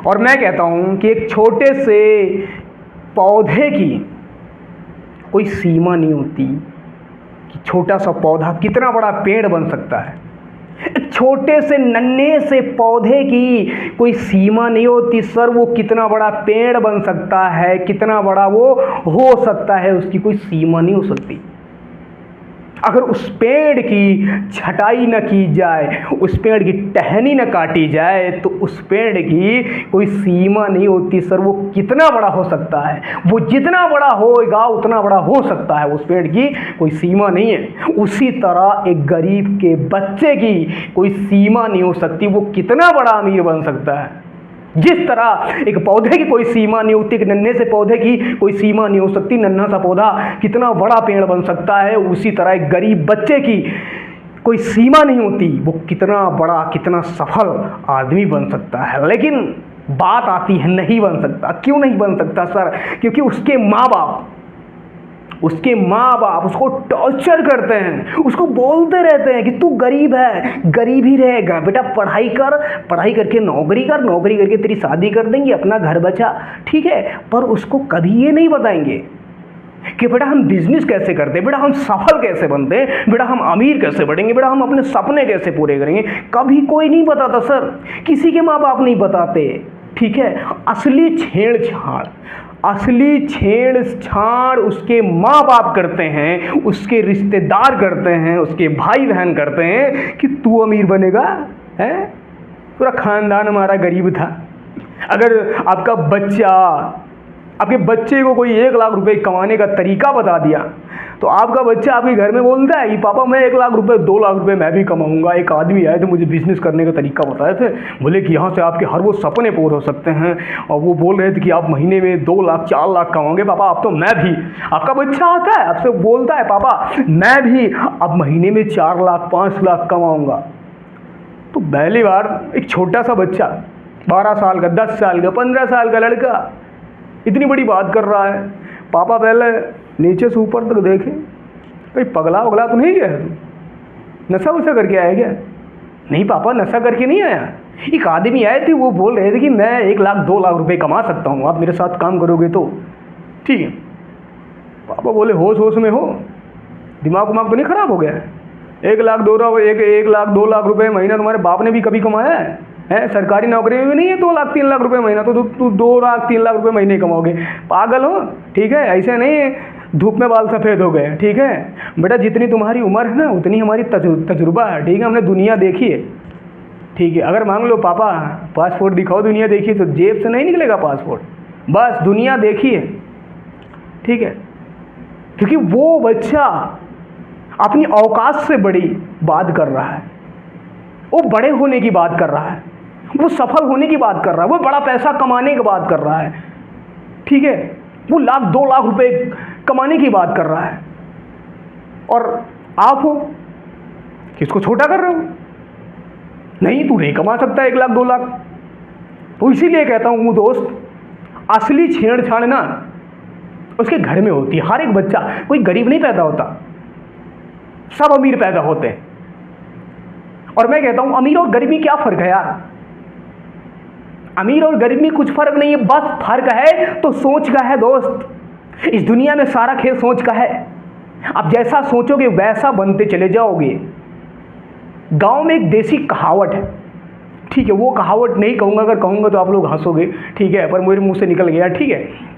और मैं कहता हूँ कि एक छोटे से पौधे की कोई सीमा नहीं होती कि छोटा सा पौधा कितना बड़ा पेड़ बन सकता है। एक छोटे से नन्हे से पौधे की कोई सीमा नहीं होती सर, वो कितना बड़ा पेड़ बन सकता है, कितना बड़ा वो हो सकता है, उसकी कोई सीमा नहीं हो सकती। अगर उस पेड़ की छटाई न की जाए, उस पेड़ की टहनी न काटी जाए, तो उस पेड़ की कोई सीमा नहीं होती सर, वो कितना बड़ा हो सकता है, वो जितना बड़ा होगा उतना बड़ा हो सकता है, उस पेड़ की कोई सीमा नहीं है। उसी तरह एक गरीब के बच्चे की कोई सीमा नहीं हो सकती, वो कितना बड़ा अमीर बन सकता है। जिस तरह एक पौधे की कोई सीमा नहीं होती, एक नन्हे से पौधे की कोई सीमा नहीं हो सकती, नन्हा सा पौधा कितना बड़ा पेड़ बन सकता है, उसी तरह एक गरीब बच्चे की कोई सीमा नहीं होती, वो कितना बड़ा कितना सफल आदमी बन सकता है। लेकिन बात आती है नहीं बन सकता। क्यों नहीं बन सकता सर? क्योंकि उसके माँ बाप उसको टॉर्चर करते हैं, उसको बोलते रहते हैं कि तू गरीब है, गरीब ही रहेगा, बेटा पढ़ाई कर, पढ़ाई करके नौकरी कर, नौकरी करके तेरी शादी कर देंगे, अपना घर बचा, ठीक है। पर उसको कभी ये नहीं बताएंगे कि बेटा हम बिजनेस कैसे करते हैं, बेटा हम सफल कैसे बनते हैं, बेटा हम अमीर कैसे बढ़ेंगे, बेटा हम अपने सपने कैसे पूरे करेंगे। कभी कोई नहीं बताता सर, किसी के माँ बाप नहीं बताते, ठीक है। असली छेड़छाड़ उसके माँ बाप करते हैं, उसके रिश्तेदार करते हैं, उसके भाई बहन करते हैं कि तू अमीर बनेगा, है। पूरा खानदान हमारा गरीब था। अगर आपके बच्चे को कोई 1 लाख रुपए कमाने का तरीका बता दिया, तो आपका बच्चा आपके घर में बोलता है कि पापा मैं 1 लाख रुपए 2 लाख रुपए मैं भी कमाऊंगा। एक आदमी आए थे मुझे बिजनेस करने का तरीका बताए थे, बोले कि यहाँ से आपके हर वो सपने पूरे हो सकते हैं, और वो बोल रहे थे कि आप महीने में 2 लाख 4 लाख कमाओगे। पापा अब तो मैं भी, आपका बच्चा आता है आपसे बोलता है पापा मैं भी अब महीने में 4 लाख 5 लाख कमाऊँगा। तो पहली बार एक छोटा सा बच्चा 12 साल का, 10 साल का, 15 साल का लड़का इतनी बड़ी बात कर रहा है। पापा पहले नीचे से ऊपर तक देखे, कहीं पगला वगला तो नहीं गया तू, नशा वशा करके आया क्या? नहीं पापा नशा करके नहीं आया। एक आदमी आए थे, वो बोल रहे थे कि मैं 1 लाख 2 लाख रुपए कमा सकता हूँ, आप मेरे साथ काम करोगे तो ठीक है। पापा बोले होश में हो, दिमाग तो नहीं खराब हो गया? 1 लाख 2 लाख रुपए महीना तुम्हारे बाप ने भी कभी कमाया है? सरकारी नौकरी में भी नहीं है 2 लाख 3 लाख रुपए महीना, तो तू 2 लाख 3 लाख रुपए महीने कमाओगे? पागल हो, ठीक है। ऐसे नहीं धूप में बाल सफ़ेद हो गए, ठीक है बेटा। जितनी तुम्हारी उम्र है ना उतनी हमारी तजुर्बा है, ठीक है, हमने दुनिया देखी है, ठीक है। अगर मांग लो पापा पासपोर्ट दिखाओ दुनिया देखी, तो जेब से नहीं निकलेगा पासपोर्ट, बस दुनिया देखी है, ठीक है। क्योंकि वो बच्चा अपनी औकात से बड़ी बात कर रहा है, वो बड़े होने की बात कर रहा है, वो सफल होने की बात कर रहा है, वो बड़ा पैसा कमाने की बात कर रहा है, ठीक है। वो 1 लाख 2 लाख रुपए कमाने की बात कर रहा है, और आप हो किसको छोटा कर रहे हो? नहीं तू नहीं कमा सकता 1 लाख 2 लाख। तो इसीलिए कहता हूँ दोस्त, असली छेड़छाड़ ना उसके घर में होती है। हर एक बच्चा, कोई गरीब नहीं पैदा होता, सब अमीर पैदा होते हैं। और मैं कहता हूं अमीर और गरीब में क्या फर्क है यार? अमीर और गरीब में कुछ फर्क नहीं है, बस फर्क है तो सोच का है दोस्त। इस दुनिया में सारा खेल सोच का है। आप जैसा सोचोगे वैसा बनते चले जाओगे। गांव में एक देसी कहावत है, ठीक है, वो कहावत नहीं कहूंगा, अगर कहूंगा तो आप लोग हंसोगे, ठीक है, पर मेरे मुंह से निकल गया, ठीक है।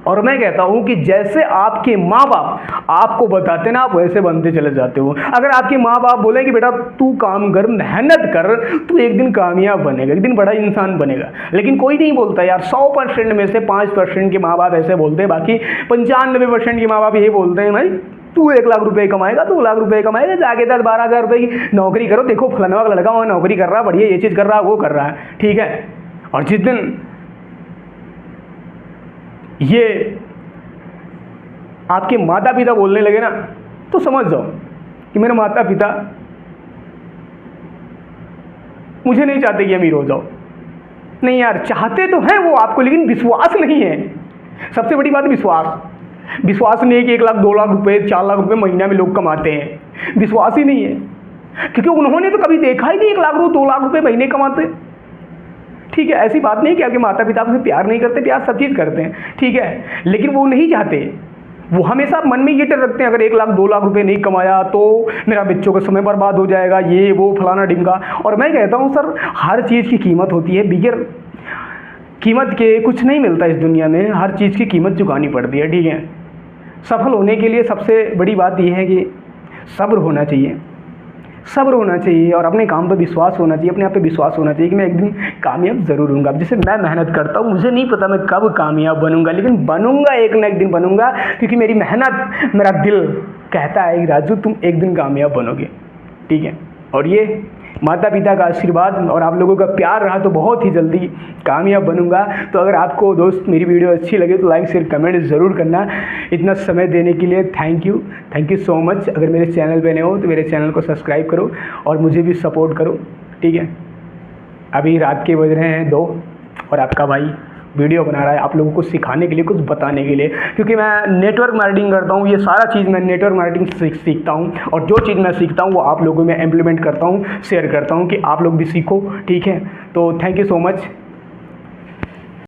और मैं कहता हूं कि जैसे आपके माँ बाप आपको बताते ना, आप वैसे बनते चले जाते हो। अगर आपके माँ बाप बोले कि बेटा तू काम कर, मेहनत कर, तू एक दिन कामयाब बनेगा, एक दिन बड़ा इंसान बनेगा, लेकिन कोई नहीं बोलता यार। 100% में से 5% के माँ बाप ऐसे बोलते हैं, बाकी 95% के माँ बाप यही बोलते हैं भाई तू 1 लाख रुपए कमाएगा, 2 लाख रुपए कमाएगा, जाके 10-12 हज़ार रुपए की नौकरी करो, देखो फलाना का लड़का वहाँ नौकरी कर रहा है, बढ़िया ये चीज़ कर रहा है, वो कर रहा है, ठीक है। और जिस दिन ये आपके माता पिता बोलने लगे ना, तो समझ जाओ कि मेरे माता पिता मुझे नहीं चाहते कि अमीर हो जाओ। नहीं यार, चाहते तो हैं वो आपको, लेकिन विश्वास नहीं है। सबसे बड़ी बात विश्वास नहीं है कि 1 लाख 2 लाख रुपए 4 लाख रुपए महीना में लोग कमाते हैं। विश्वास ही नहीं है, क्योंकि उन्होंने तो कभी देखा ही नहीं 1 लाख 2 लाख रुपए महीने कमाते, ठीक है, ऐसी बात नहीं कि आपके माता पिता आपसे प्यार नहीं करते, प्यार सब चीज़ करते हैं, ठीक है, लेकिन वो नहीं चाहते, वो हमेशा मन में ये डर रखते हैं अगर 1 लाख 2 लाख रुपए नहीं कमाया तो मेरा बच्चों का समय बर्बाद हो जाएगा, ये वो फलाना ढिमका। और मैं कहता हूँ सर, हर चीज़ की कीमत होती है, बिगर कीमत के कुछ नहीं मिलता इस दुनिया में, हर चीज़ की कीमत चुकानी पड़ती है, ठीक है। सफल होने के लिए सबसे बड़ी बात यह है कि सब्र होना चाहिए, सब्र होना चाहिए और अपने काम पर विश्वास होना चाहिए, अपने आप पे विश्वास होना चाहिए कि मैं एक दिन कामयाब ज़रूर होऊंगा। जैसे मैं मेहनत करता हूँ, मुझे नहीं पता मैं कब कामयाब बनूंगा, लेकिन बनूंगा, एक ना एक दिन बनूंगा, क्योंकि मेरी मेहनत, मेरा दिल कहता है कि राजू तुम एक दिन कामयाब बनोगे, ठीक है। और ये माता पिता का आशीर्वाद और आप लोगों का प्यार रहा तो बहुत ही जल्दी कामयाब बनूंगा। तो अगर आपको दोस्त मेरी वीडियो अच्छी लगे तो लाइक शेयर कमेंट ज़रूर करना। इतना समय देने के लिए थैंक यू सो मच। अगर मेरे चैनल पे नए हो तो मेरे चैनल को सब्सक्राइब करो और मुझे भी सपोर्ट करो, ठीक है। अभी रात के बज रहे हैं 2 और आपका भाई वीडियो बना रहा है आप लोगों को सिखाने के लिए, कुछ बताने के लिए, क्योंकि मैं नेटवर्क मार्केटिंग करता हूँ। ये सारा चीज़ मैं नेटवर्क मार्केटिंग सीखता हूँ और जो चीज़ मैं सीखता हूँ वो आप लोगों में इम्प्लीमेंट करता हूँ, शेयर करता हूँ कि आप लोग भी सीखो, ठीक है। तो थैंक यू सो मच।